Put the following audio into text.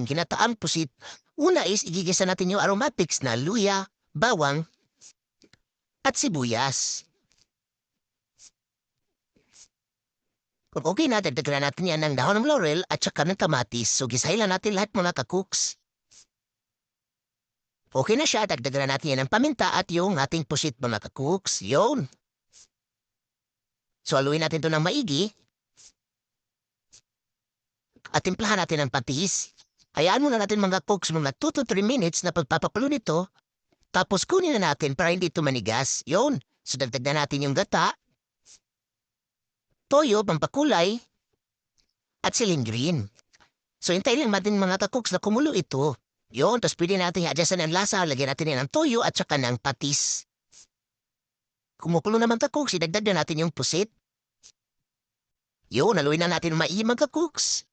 ating ginataang pusit. Una is igigisa natin yung aromatics na luya, bawang, at sibuyas. Kung okay na, dagdagan natin yan ng dahon ng laurel at saka ng kamatis. So gisahin lang natin lahat mga ka-cooks. Okay na siya, dagdagan natin yan ng paminta at yung ating pusit mga ka-cooks. Yun. So haluin natin ito ng maigi. At timplahan natin ng patis. Hayaan muna natin mga cooks mga 2 to 3 minutes na pagpapakulo nito. Tapos kunin na natin para hindi ito manigas. Yun. So dagdagan natin yung gata, toyo, pampakulay, at silindrin. So hintayin lang natin mga ka-cooks na kumulo ito. Yun, tapos pwede natin i-adjustan ang lasa. Lagyan natin yan ng toyo at saka ng patis. Kumukulo naman ka-cooks, idagdag na natin yung pusit. Yun, haluin na natin maigi mga ka-cooks.